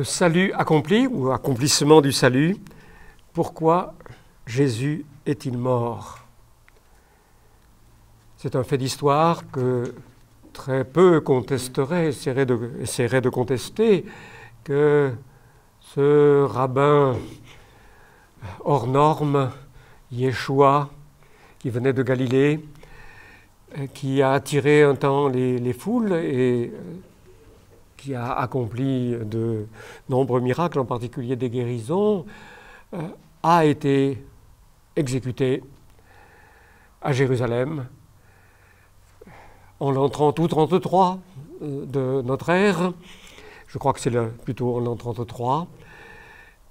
salut accompli, ou accomplissement du salut. Pourquoi Jésus est-il mort? C'est un fait d'histoire que très peu contesteraient, essaieraient de contester, que ce rabbin hors norme, Yeshua, qui venait de Galilée, qui a attiré un temps les foules et qui a accompli de nombreux miracles, en particulier des guérisons, a été exécuté à Jérusalem en l'an 30 ou 33 de notre ère, je crois que c'est plutôt en l'an 33,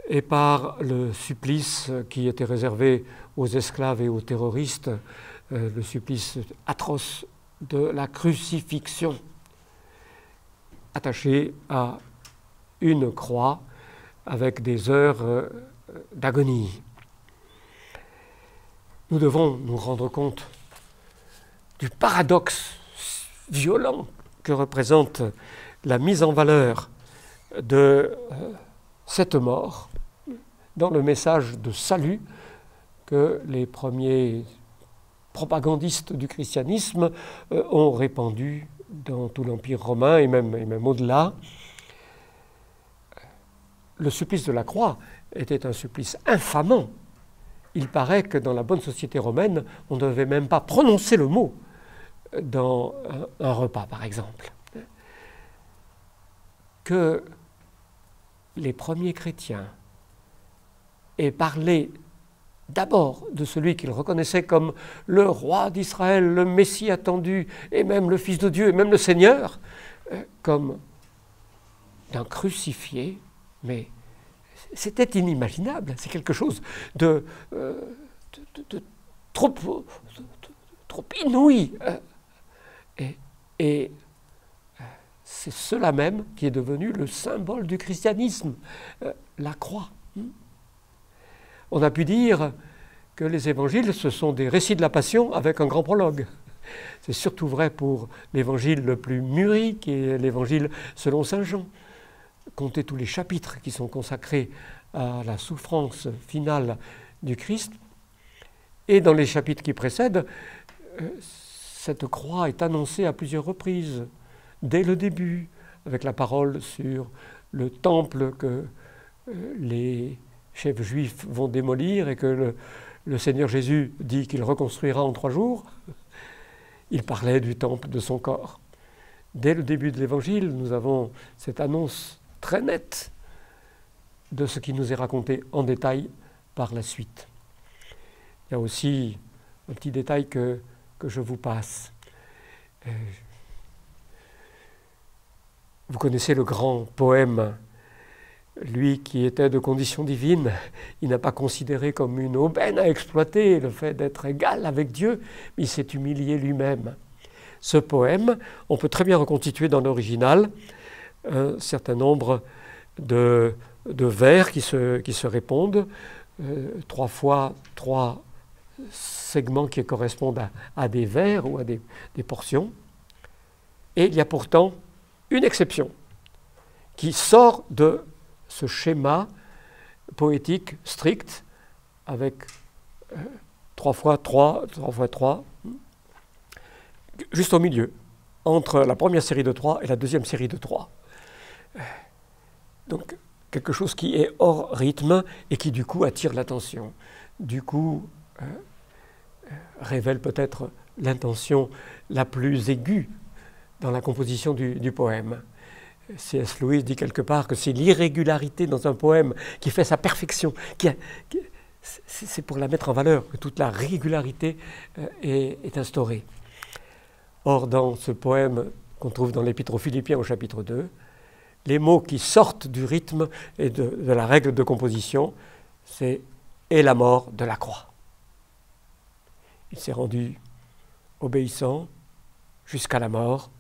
et par le supplice qui était réservé aux esclaves et aux terroristes, le supplice atroce de la crucifixion, attaché à une croix avec des heures d'agonie. Nous devons nous rendre compte du paradoxe violent que représente la mise en valeur de cette mort dans le message de salut que les premiers propagandistes du christianisme ont répandu dans tout l'Empire romain et même au-delà. Le supplice de la croix était un supplice infamant. Il paraît que dans la bonne société romaine, on ne devait même pas prononcer le mot dans un repas, par exemple. Que les premiers chrétiens aient parlé d'abord de celui qu'ils reconnaissaient comme le roi d'Israël, le Messie attendu, et même le Fils de Dieu, et même le Seigneur, comme d'un crucifié, mais c'était inimaginable, c'est quelque chose de trop inouï. Et c'est cela même qui est devenu le symbole du christianisme, la croix. On a pu dire que les évangiles, ce sont des récits de la Passion avec un grand prologue. C'est surtout vrai pour l'évangile le plus mûri, qui est l'évangile selon saint Jean. Comptez tous les chapitres qui sont consacrés à la souffrance finale du Christ. Et dans les chapitres qui précèdent, cette croix est annoncée à plusieurs reprises, dès le début, avec la parole sur le temple que les chefs juifs vont démolir et que le Seigneur Jésus dit qu'il reconstruira en 3 jours. Il parlait du temple de son corps. Dès le début de l'Évangile, nous avons cette annonce très nette de ce qui nous est raconté en détail par la suite. Il y a aussi un petit détail que je vous passe. Vous connaissez le grand poème. Lui qui était de condition divine, il n'a pas considéré comme une aubaine à exploiter le fait d'être égal avec Dieu, mais il s'est humilié lui-même. Ce poème, on peut très bien reconstituer dans l'original un certain nombre de vers qui se répondent, 3 fois 3 segments qui correspondent à des vers ou à des portions. Et il y a pourtant une exception qui sort de ce schéma poétique strict avec 3 fois 3, 3 fois 3, juste au milieu, entre la première série de 3 et la deuxième série de 3. Donc, quelque chose qui est hors rythme et qui, du coup, attire l'attention. Du coup, révèle peut-être l'intention la plus aiguë dans la composition du poème. C.S. Lewis dit quelque part que c'est l'irrégularité dans un poème qui fait sa perfection. C'est pour la mettre en valeur que toute la régularité est instaurée. Or, dans ce poème qu'on trouve dans l'Épître aux Philippiens au chapitre 2, les mots qui sortent du rythme et de la règle de composition, c'est « et la mort de la croix ». Il s'est rendu obéissant jusqu'à la mort.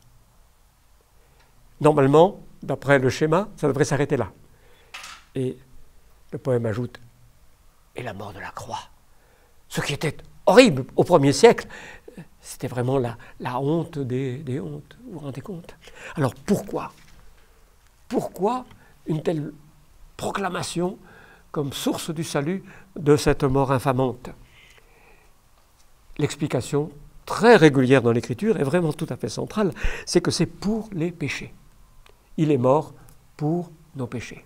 Normalement, d'après le schéma, ça devrait s'arrêter là. Et le poème ajoute « et la mort de la croix ». Ce qui était horrible au 1er siècle, c'était vraiment la honte des hontes, vous vous rendez compte? Alors pourquoi une telle proclamation comme source du salut de cette mort infamante. L'explication très régulière dans l'Écriture est vraiment tout à fait centrale, c'est que c'est pour les péchés. Il est mort pour nos péchés.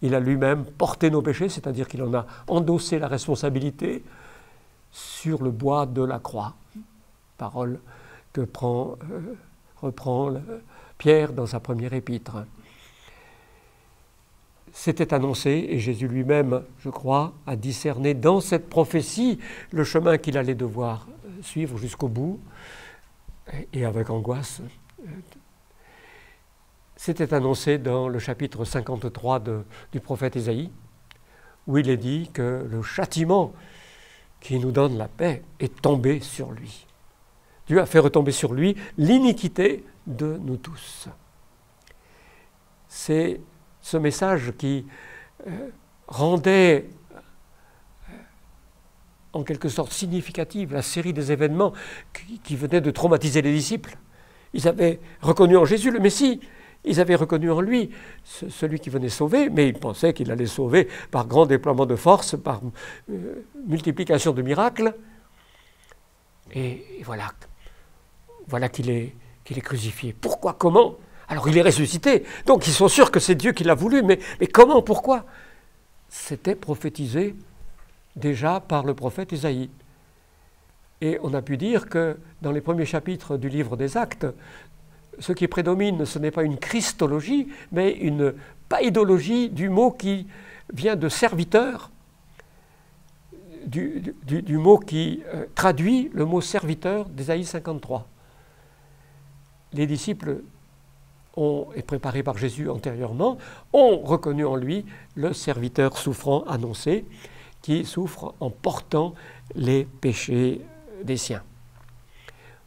Il a lui-même porté nos péchés, c'est-à-dire qu'il en a endossé la responsabilité sur le bois de la croix. Parole que reprend Pierre dans sa première épître. C'était annoncé, et Jésus lui-même, je crois, a discerné dans cette prophétie le chemin qu'il allait devoir suivre jusqu'au bout, et avec angoisse. C'était annoncé dans le chapitre 53 du prophète Ésaïe, où il est dit que le châtiment qui nous donne la paix est tombé sur lui. Dieu a fait retomber sur lui l'iniquité de nous tous. C'est ce message qui rendait en quelque sorte significative la série des événements qui venaient de traumatiser les disciples. Ils avaient reconnu en Jésus le Messie, ils avaient reconnu en lui celui qui venait sauver, mais ils pensaient qu'il allait sauver par grand déploiement de force, par multiplication de miracles. Et voilà qu'il est crucifié. Pourquoi? Comment? Alors il est ressuscité, donc ils sont sûrs que c'est Dieu qui l'a voulu, mais comment? Pourquoi? C'était prophétisé déjà par le prophète Ésaïe. Et on a pu dire que dans les premiers chapitres du livre des Actes, ce qui prédomine, ce n'est pas une christologie, mais une païdologie du mot qui vient de serviteur, du mot qui traduit le mot serviteur d'Ésaïe 53. Les disciples et préparés par Jésus antérieurement, ont reconnu en lui le serviteur souffrant annoncé, qui souffre en portant les péchés des siens.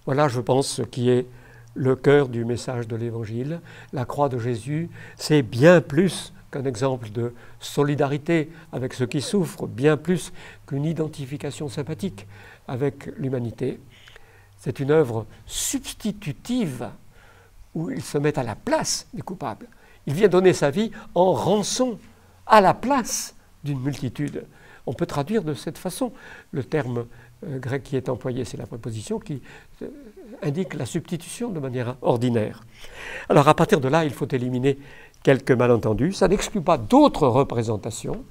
Voilà, je pense, ce qui est le cœur du message de l'Évangile. La croix de Jésus, c'est bien plus qu'un exemple de solidarité avec ceux qui souffrent, bien plus qu'une identification sympathique avec l'humanité. C'est une œuvre substitutive où il se met à la place des coupables. Il vient donner sa vie en rançon à la place d'une multitude. On peut traduire de cette façon. Le terme grec qui est employé, c'est la préposition qui indique la substitution de manière ordinaire. Alors à partir de là, il faut éliminer quelques malentendus. Ça n'exclut pas d'autres représentations.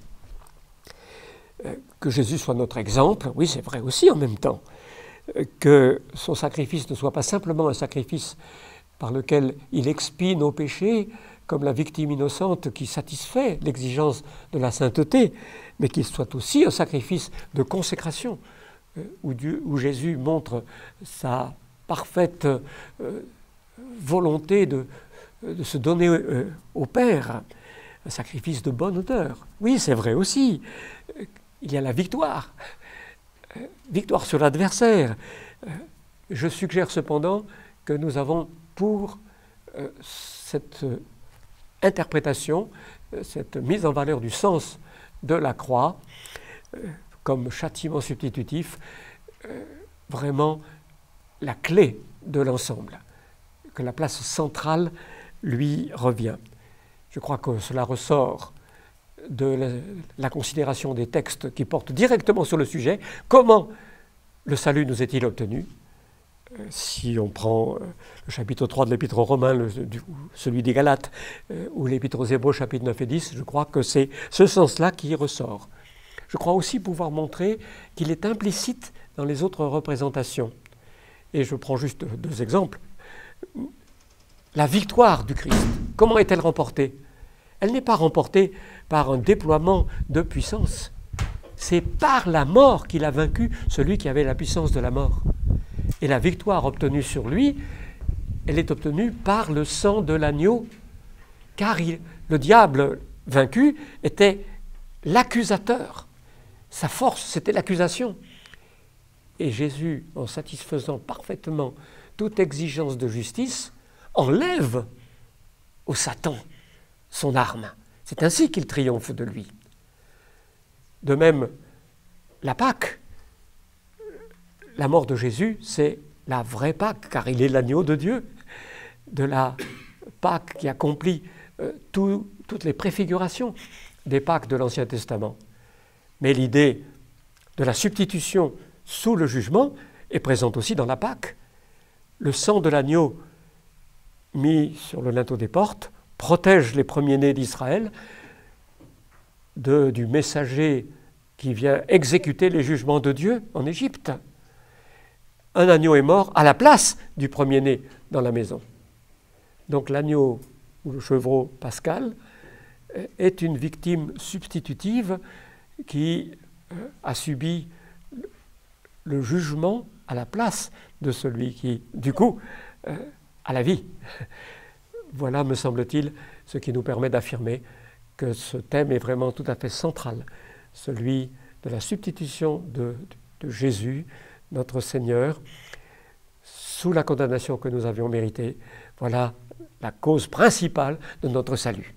Que Jésus soit notre exemple, oui, c'est vrai aussi en même temps. Que son sacrifice ne soit pas simplement un sacrifice par lequel il expie nos péchés, comme la victime innocente qui satisfait l'exigence de la sainteté, mais qu'il soit aussi un sacrifice de consécration, où Jésus montre sa parfaite volonté de se donner au Père, un sacrifice de bonne odeur. Oui, c'est vrai aussi. Il y a la victoire sur l'adversaire. Je suggère cependant que nous avons pour cette interprétation, cette mise en valeur du sens de la croix, comme châtiment substitutif, vraiment la clé de l'ensemble, que la place centrale lui revient. Je crois que cela ressort de la considération des textes qui portent directement sur le sujet. Comment le salut nous est-il obtenu? Si on prend le chapitre 3 de l'Épître aux Romains, celui des Galates, ou l'Épître aux Hébreux, chapitres 9 et 10, je crois que c'est ce sens-là qui ressort. Je crois aussi pouvoir montrer qu'il est implicite dans les autres représentations. Et je prends juste deux exemples. La victoire du Christ, comment est-elle remportée? Elle n'est pas remportée par un déploiement de puissance. C'est par la mort qu'il a vaincu celui qui avait la puissance de la mort. Et la victoire obtenue sur lui, elle est obtenue par le sang de l'agneau, car le diable vaincu était l'accusateur. Sa force, c'était l'accusation. Et Jésus, en satisfaisant parfaitement toute exigence de justice, enlève au Satan son arme. C'est ainsi qu'il triomphe de lui. De même, la Pâque, la mort de Jésus, c'est la vraie Pâque, car il est l'agneau de Dieu, de la Pâque qui accomplit tous toutes les préfigurations des Pâques de l'Ancien Testament. Mais l'idée de la substitution sous le jugement est présente aussi dans la Pâque. Le sang de l'agneau mis sur le linteau des portes protège les premiers-nés d'Israël du messager qui vient exécuter les jugements de Dieu en Égypte. Un agneau est mort à la place du premier-né dans la maison. Donc l'agneau ou le chevreau pascal est une victime substitutive qui a subi le jugement à la place de celui qui, du coup, a la vie. Voilà, me semble-t-il, ce qui nous permet d'affirmer que ce thème est vraiment tout à fait central, celui de la substitution de Jésus, notre Seigneur, sous la condamnation que nous avions méritée. Voilà la cause principale de notre salut.